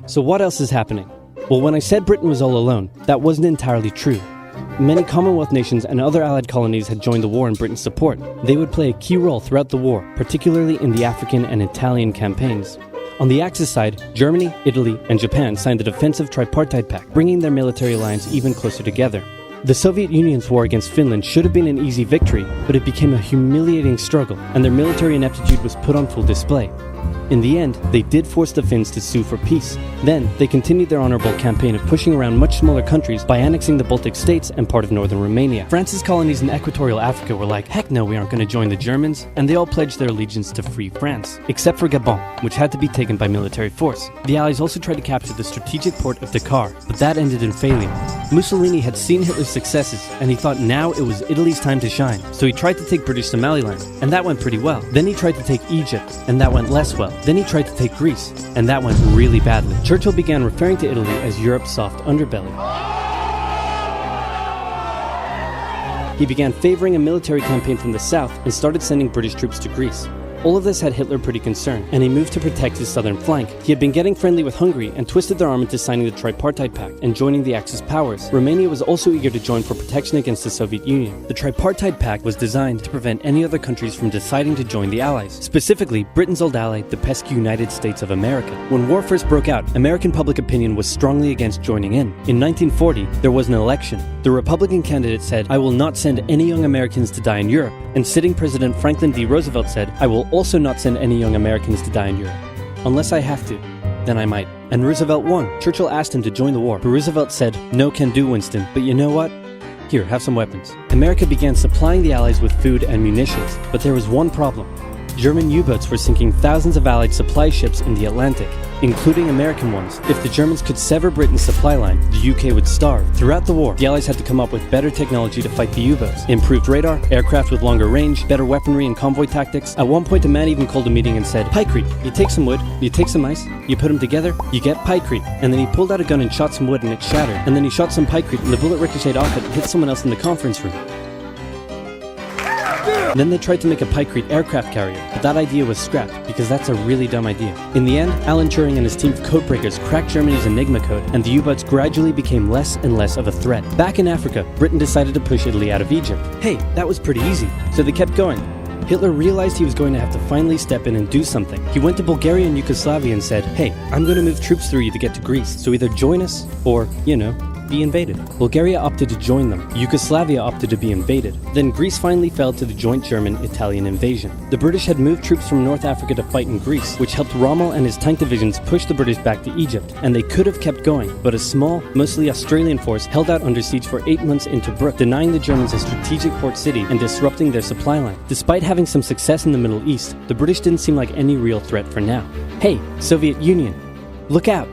So what else is happening? Well, when I said Britain was all alone, that wasn't entirely true. Many Commonwealth nations and other Allied colonies had joined the war in Britain's support. They would play a key role throughout the war, particularly in the African and Italian campaigns. On the Axis side, Germany, Italy, and Japan signed the Defensive Tripartite Pact, bringing their military alliance even closer together. The Soviet Union's war against Finland should have been an easy victory, but it became a humiliating struggle, and their military ineptitude was put on full display. In the end, they did force the Finns to sue for peace. Then, they continued their honorable campaign of pushing around much smaller countries by annexing the Baltic states and part of northern Romania. France's colonies in equatorial Africa were like, heck no, we aren't going to join the Germans, and they all pledged their allegiance to free France, except for Gabon, which had to be taken by military force. The Allies also tried to capture the strategic port of Dakar, but that ended in failure. Mussolini had seen Hitler's successes, and he thought now it was Italy's time to shine, so he tried to take British Somaliland, and that went pretty well. Then he tried to take Egypt, and that went less well. Then he tried to take Greece, and that went really badly. Churchill began referring to Italy as Europe's soft underbelly. He began favoring a military campaign from the south and started sending British troops to Greece. All of this had Hitler pretty concerned, and he moved to protect his southern flank. He had been getting friendly with Hungary and twisted their arm into signing the Tripartite Pact and joining the Axis powers. Romania was also eager to join for protection against the Soviet Union. The Tripartite Pact was designed to prevent any other countries from deciding to join the Allies, specifically Britain's old ally, the pesky United States of America. When war first broke out, American public opinion was strongly against joining in. In 1940, there was an election. The Republican candidate said, "I will not send any young Americans to die in Europe," and sitting President Franklin D. Roosevelt said, "I will also not send any young Americans to die in Europe. Unless I have to, then I might." And Roosevelt won. Churchill asked him to join the war, but Roosevelt said, "No can do, Winston, but you know what? Here, have some weapons." America began supplying the Allies with food and munitions, but there was one problem. German U-boats were sinking thousands of Allied supply ships in the Atlantic, including American ones. If the Germans could sever Britain's supply line, the UK would starve. Throughout the war, the Allies had to come up with better technology to fight the U-boats. Improved radar, aircraft with longer range, better weaponry and convoy tactics. At one point, a man even called a meeting and said, "Pykrete, you take some wood, you take some ice, you put them together, you get pykrete." And then he pulled out a gun and shot some wood and it shattered. And then he shot some pykrete and the bullet ricocheted off it and hit someone else in the conference room. Then they tried to make a pykrete aircraft carrier, but that idea was scrapped because that's a really dumb idea. In the end, Alan Turing and his team of codebreakers cracked Germany's Enigma code, and the U-boats gradually became less and less of a threat. Back in Africa, Britain decided to push Italy out of Egypt. Hey, that was pretty easy, so they kept going. Hitler realized he was going to have to finally step in and do something. He went to Bulgaria and Yugoslavia and said, "Hey, I'm going to move troops through you to get to Greece, so either join us or, be invaded." Bulgaria opted to join them. Yugoslavia opted to be invaded. Then Greece finally fell to the joint German-Italian invasion. The British had moved troops from North Africa to fight in Greece, which helped Rommel and his tank divisions push the British back to Egypt. And they could have kept going, but a small, mostly Australian force held out under siege for 8 months in Tobruk, denying the Germans a strategic port city and disrupting their supply line. Despite having some success in the Middle East, the British didn't seem like any real threat for now. Hey, Soviet Union, look out!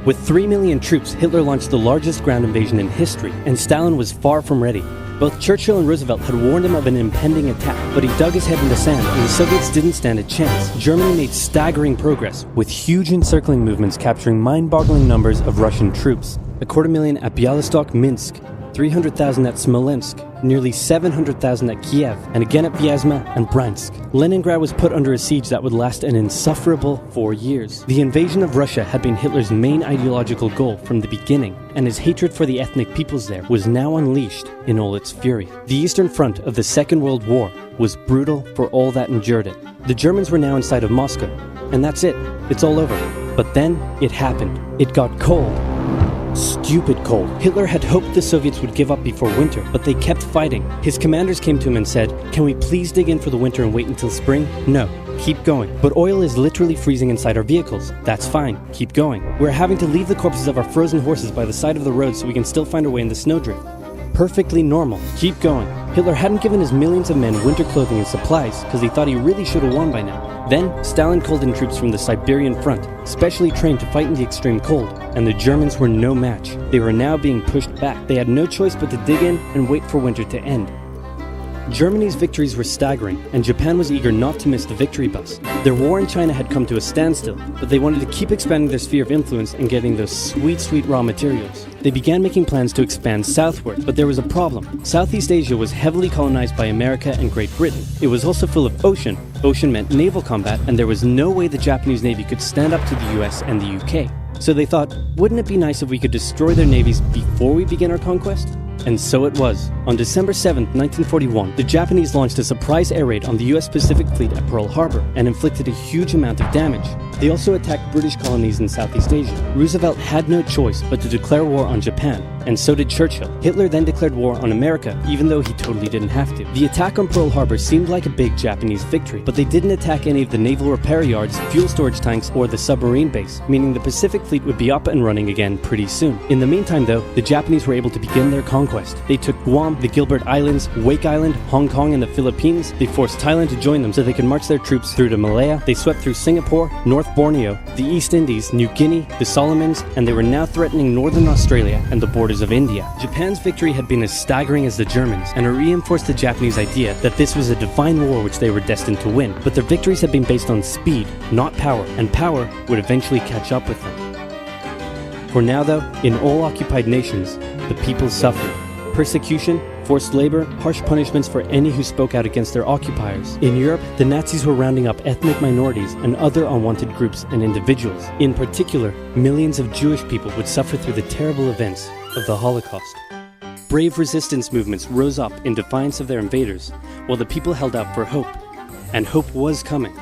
With 3 million troops, Hitler launched the largest ground invasion in history, and Stalin was far from ready. Both Churchill and Roosevelt had warned him of an impending attack, but he dug his head in the sand, and the Soviets didn't stand a chance. Germany made staggering progress, with huge encircling movements capturing mind-boggling numbers of Russian troops. 250,000 at Bialystok, Minsk, 300,000 at Smolensk, nearly 700,000 at Kiev, and again at Vyazma and Bryansk. Leningrad was put under a siege that would last an insufferable 4 years. The invasion of Russia had been Hitler's main ideological goal from the beginning, and his hatred for the ethnic peoples there was now unleashed in all its fury. The Eastern Front of the Second World War was brutal for all that endured it. The Germans were now inside of Moscow, and that's it. It's all over. But then it happened. It got cold. Stupid cold. Hitler had hoped the Soviets would give up before winter, but they kept fighting. His commanders came to him and said, "Can we please dig in for the winter and wait until spring?" "No, keep going." "But oil is literally freezing inside our vehicles." "That's fine, keep going." "We're having to leave the corpses of our frozen horses by the side of the road so we can still find our way in the snowdrift." "Perfectly normal, keep going." Hitler hadn't given his millions of men winter clothing and supplies because he thought he really should have won by now. Then, Stalin called in troops from the Siberian front, specially trained to fight in the extreme cold, and the Germans were no match. They were now being pushed back. They had no choice but to dig in and wait for winter to end. Germany's victories were staggering, and Japan was eager not to miss the victory bus. Their war in China had come to a standstill, but they wanted to keep expanding their sphere of influence and getting those sweet, sweet raw materials. They began making plans to expand southward, but there was a problem. Southeast Asia was heavily colonized by America and Great Britain. It was also full of ocean, Ocean meant naval combat, and there was no way the Japanese Navy could stand up to the US and the UK. So they thought, wouldn't it be nice if we could destroy their navies before we begin our conquest? And so it was. On December 7, 1941, the Japanese launched a surprise air raid on the US Pacific Fleet at Pearl Harbor and inflicted a huge amount of damage. They also attacked British colonies in Southeast Asia. Roosevelt had no choice but to declare war on Japan, and so did Churchill. Hitler then declared war on America, even though he totally didn't have to. The attack on Pearl Harbor seemed like a big Japanese victory, but they didn't attack any of the naval repair yards, fuel storage tanks, or the submarine base, meaning the Pacific Fleet would be up and running again pretty soon. In the meantime, though, the Japanese were able to begin their conquest. They took Guam, the Gilbert Islands, Wake Island, Hong Kong, and the Philippines. They forced Thailand to join them so they could march their troops through to Malaya. They swept through Singapore, North Borneo, the East Indies, New Guinea, the Solomons, and they were now threatening northern Australia and the borders of India. Japan's victory had been as staggering as the Germans, and it reinforced the Japanese idea that this was a divine war which they were destined to win. But their victories had been based on speed, not power, and power would eventually catch up with them. For now, though, in all occupied nations, the people suffered. Persecution, forced labor, harsh punishments for any who spoke out against their occupiers. In Europe, the Nazis were rounding up ethnic minorities and other unwanted groups and individuals. In particular, millions of Jewish people would suffer through the terrible events of the Holocaust. Brave resistance movements rose up in defiance of their invaders, while the people held out for hope. And hope was coming.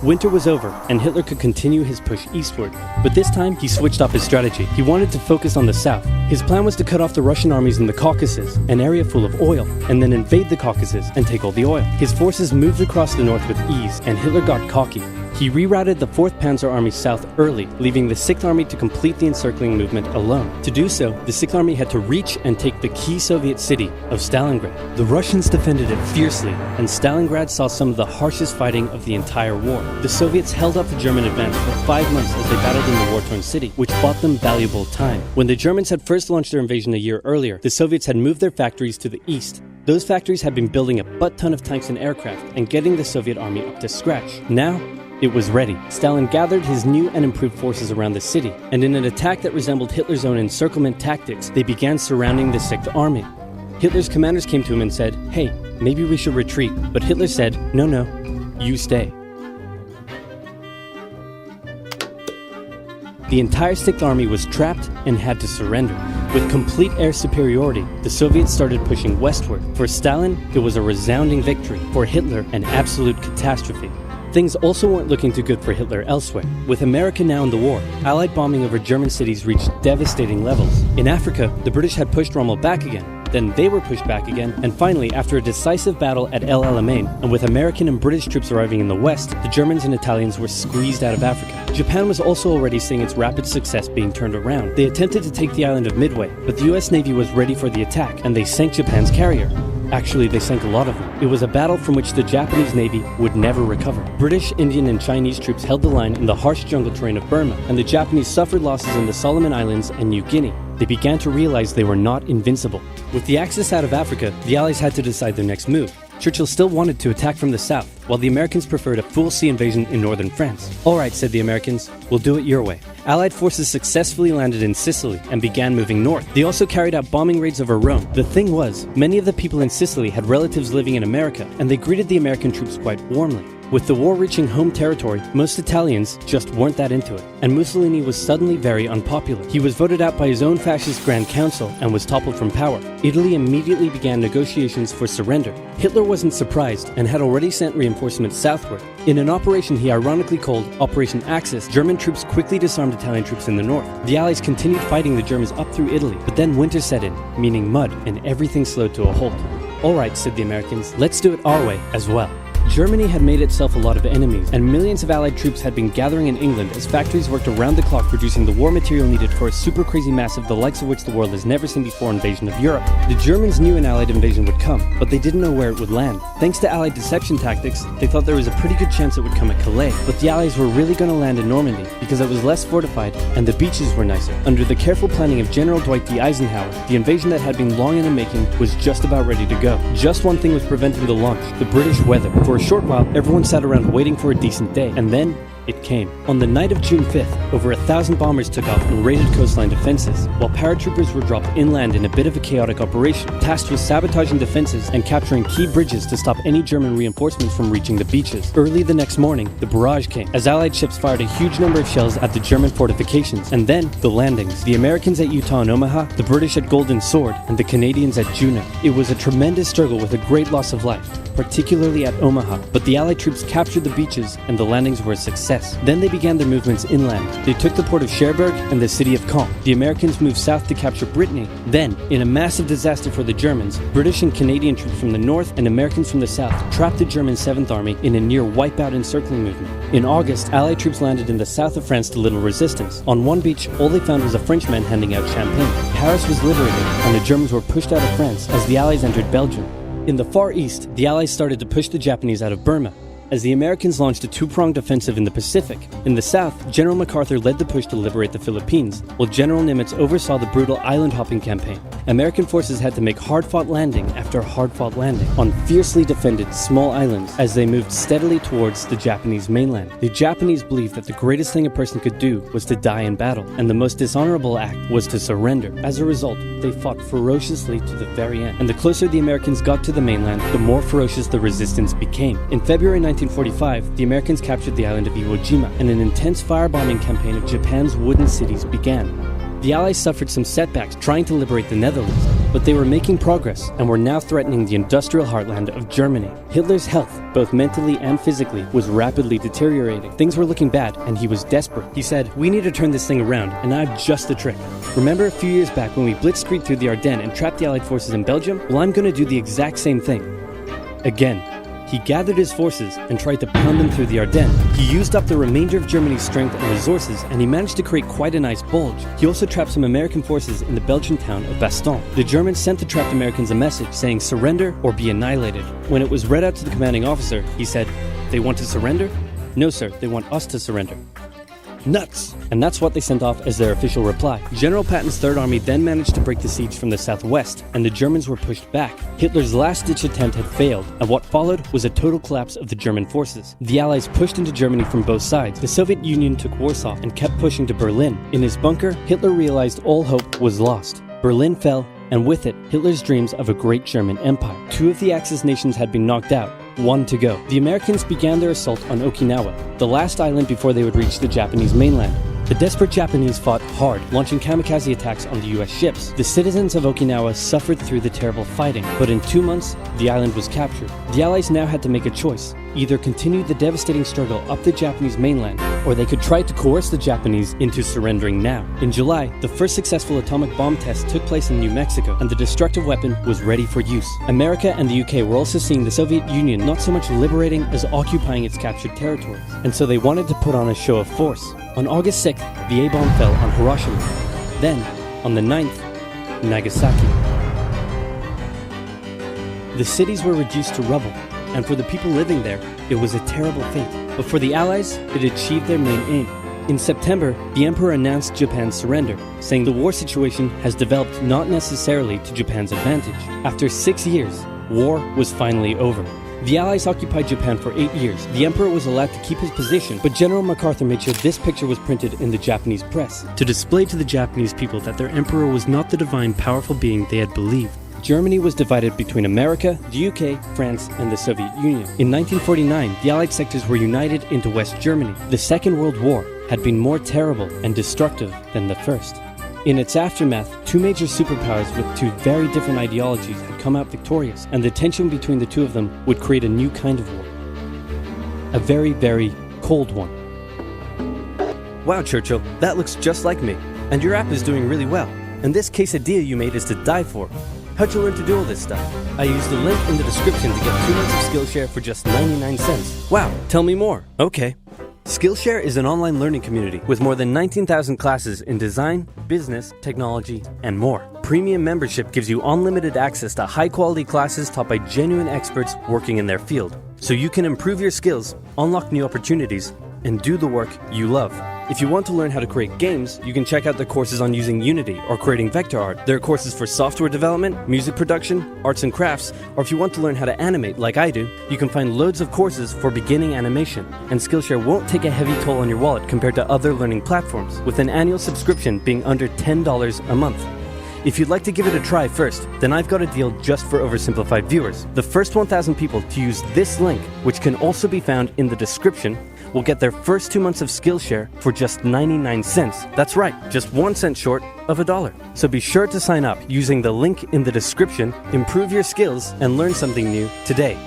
Winter was over, and Hitler could continue his push eastward. But this time, he switched up his strategy. He wanted to focus on the south. His plan was to cut off the Russian armies in the Caucasus, an area full of oil, and then invade the Caucasus and take all the oil. His forces moved across the north with ease, and Hitler got cocky. He rerouted the 4th Panzer Army south early, leaving the 6th Army to complete the encircling movement alone. To do so, the 6th Army had to reach and take the key Soviet city of Stalingrad. The Russians defended it fiercely, and Stalingrad saw some of the harshest fighting of the entire war. The Soviets held up the German advance for 5 months as they battled in the war-torn city, which bought them valuable time. When the Germans had first launched their invasion a year earlier, the Soviets had moved their factories to the east. Those factories had been building a butt-ton of tanks and aircraft and getting the Soviet army up to scratch. Now, it was ready. Stalin gathered his new and improved forces around the city, and in an attack that resembled Hitler's own encirclement tactics, they began surrounding the 6th Army. Hitler's commanders came to him and said, "Hey, maybe we should retreat." But Hitler said, "No, you stay." The entire 6th Army was trapped and had to surrender. With complete air superiority, the Soviets started pushing westward. For Stalin, it was a resounding victory. For Hitler, an absolute catastrophe. Things also weren't looking too good for Hitler elsewhere. With America now in the war, Allied bombing over German cities reached devastating levels. In Africa, the British had pushed Rommel back again. Then they were pushed back again, and finally, after a decisive battle at El Alamein, and with American and British troops arriving in the west, the Germans and Italians were squeezed out of Africa. Japan was also already seeing its rapid success being turned around. They attempted to take the island of Midway, but the US Navy was ready for the attack, and they sank Japan's carrier. Actually, they sank a lot of them. It was a battle from which the Japanese Navy would never recover. British, Indian, and Chinese troops held the line in the harsh jungle terrain of Burma, and the Japanese suffered losses in the Solomon Islands and New Guinea. They began to realize they were not invincible. With the Axis out of Africa, the Allies had to decide their next move. Churchill still wanted to attack from the south, while the Americans preferred a full sea invasion in northern France. "All right," said the Americans, "we'll do it your way." Allied forces successfully landed in Sicily and began moving north. They also carried out bombing raids over Rome. The thing was, many of the people in Sicily had relatives living in America, and they greeted the American troops quite warmly. With the war reaching home territory, most Italians just weren't that into it, and Mussolini was suddenly very unpopular. He was voted out by his own fascist Grand Council and was toppled from power. Italy immediately began negotiations for surrender. Hitler wasn't surprised and had already sent reinforcements southward. In an operation he ironically called Operation Axis, German troops quickly disarmed Italian troops in the north. The Allies continued fighting the Germans up through Italy, but then winter set in, meaning mud, and everything slowed to a halt. "All right," said the Americans, "let's do it our way as well." Germany had made itself a lot of enemies, and millions of Allied troops had been gathering in England as factories worked around the clock producing the war material needed for a super crazy massive, the likes of which the world has never seen before, invasion of Europe. The Germans knew an Allied invasion would come, but they didn't know where it would land. Thanks to Allied deception tactics, they thought there was a pretty good chance it would come at Calais, but the Allies were really going to land in Normandy because it was less fortified and the beaches were nicer. Under the careful planning of General Dwight D. Eisenhower, the invasion that had been long in the making was just about ready to go. Just one thing was preventing the launch: the British weather. For a short while, everyone sat around waiting for a decent day, and then it came. On the night of June 5th, over 1,000 bombers took off and raided coastline defenses, while paratroopers were dropped inland in a bit of a chaotic operation, tasked with sabotaging defenses and capturing key bridges to stop any German reinforcements from reaching the beaches. Early the next morning, the barrage came, as Allied ships fired a huge number of shells at the German fortifications, and then the landings. The Americans at Utah and Omaha, the British at Golden Sword, and the Canadians at Juneau. It was a tremendous struggle with a great loss of life, particularly at Omaha, but the Allied troops captured the beaches and the landings were a success. Then they began their movements inland. They took the port of Cherbourg and the city of Caen. The Americans moved south to capture Brittany. Then, in a massive disaster for the Germans, British and Canadian troops from the north and Americans from the south trapped the German 7th Army in a near wipeout encircling movement. In August, Allied troops landed in the south of France to little resistance. On one beach, all they found was a Frenchman handing out champagne. Paris was liberated, and the Germans were pushed out of France as the Allies entered Belgium. In the Far East, the Allies started to push the Japanese out of Burma, as the Americans launched a two-pronged offensive in the Pacific. In the south, General MacArthur led the push to liberate the Philippines, while General Nimitz oversaw the brutal island-hopping campaign. American forces had to make hard-fought landing after hard-fought landing on fiercely defended small islands as they moved steadily towards the Japanese mainland. The Japanese believed that the greatest thing a person could do was to die in battle, and the most dishonorable act was to surrender. As a result, they fought ferociously to the very end, and the closer the Americans got to the mainland, the more ferocious the resistance became. In February 1945, the Americans captured the island of Iwo Jima, and an intense firebombing campaign of Japan's wooden cities began. The Allies suffered some setbacks trying to liberate the Netherlands, but they were making progress and were now threatening the industrial heartland of Germany. Hitler's health, both mentally and physically, was rapidly deteriorating. Things were looking bad, and he was desperate. He said, "We need to turn this thing around, and I have just the trick. Remember a few years back when we blitzkrieged through the Ardennes and trapped the Allied forces in Belgium? Well, I'm going to do the exact same thing. Again." He gathered his forces and tried to pound them through the Ardennes. He used up the remainder of Germany's strength and resources, and he managed to create quite a nice bulge. He also trapped some American forces in the Belgian town of Bastogne. The Germans sent the trapped Americans a message saying surrender or be annihilated. When it was read out to the commanding officer, he said, "They want to surrender? No, sir, they want us to surrender." Nuts! And that's what they sent off as their official reply. General Patton's Third Army then managed to break the siege from the southwest, and the Germans were pushed back. Hitler's last-ditch attempt had failed, and what followed was a total collapse of the German forces. The Allies pushed into Germany from both sides. The Soviet Union took Warsaw and kept pushing to Berlin. In his bunker, Hitler realized all hope was lost. Berlin fell, and with it, Hitler's dreams of a great German empire. Two of the Axis nations had been knocked out, one to go. The Americans began their assault on Okinawa, the last island before they would reach the Japanese mainland. The desperate Japanese fought hard, launching kamikaze attacks on the US ships. The citizens of Okinawa suffered through the terrible fighting, but in 2 months, the island was captured. The Allies now had to make a choice. Either continue the devastating struggle up the Japanese mainland, or they could try to coerce the Japanese into surrendering now. In July, the first successful atomic bomb test took place in New Mexico, and the destructive weapon was ready for use. America and the UK were also seeing the Soviet Union not so much liberating as occupying its captured territories, and so they wanted to put on a show of force. On August 6th, the A-bomb fell on Hiroshima. Then, on the 9th, Nagasaki. The cities were reduced to rubble, and for the people living there, it was a terrible fate. But for the Allies, it achieved their main aim. In September, the Emperor announced Japan's surrender, saying the war situation has developed not necessarily to Japan's advantage. After 6 years, war was finally over. The Allies occupied Japan for 8 years. The Emperor was allowed to keep his position, but General MacArthur made sure this picture was printed in the Japanese press, to display to the Japanese people that their Emperor was not the divine, powerful being they had believed. Germany was divided between America, the UK, France, and the Soviet Union. In 1949, the Allied sectors were united into West Germany. The Second World War had been more terrible and destructive than the first. In its aftermath, two major superpowers with two very different ideologies had come out victorious, and the tension between the two of them would create a new kind of war. A very, very cold one. Wow, Churchill, that looks just like me. And your app is doing really well. And this quesadilla you made is to die for. How'd you learn to do all this stuff? I used the link in the description to get 2 months of Skillshare for just 99 cents. Wow, tell me more. Okay. Skillshare is an online learning community with more than 19,000 classes in design, business, technology, and more. Premium membership gives you unlimited access to high-quality classes taught by genuine experts working in their field, so you can improve your skills, unlock new opportunities, and do the work you love. If you want to learn how to create games, you can check out the courses on using Unity or creating vector art. There are courses for software development, music production, arts and crafts, or if you want to learn how to animate like I do, you can find loads of courses for beginning animation. And Skillshare won't take a heavy toll on your wallet compared to other learning platforms, with an annual subscription being under $10 a month. If you'd like to give it a try first, then I've got a deal just for Oversimplified viewers. The first 1,000 people to use this link, which can also be found in the description, will get their first 2 months of Skillshare for just 99 cents. That's right, just 1 cent short of $1. So be sure to sign up using the link in the description, improve your skills, and learn something new today.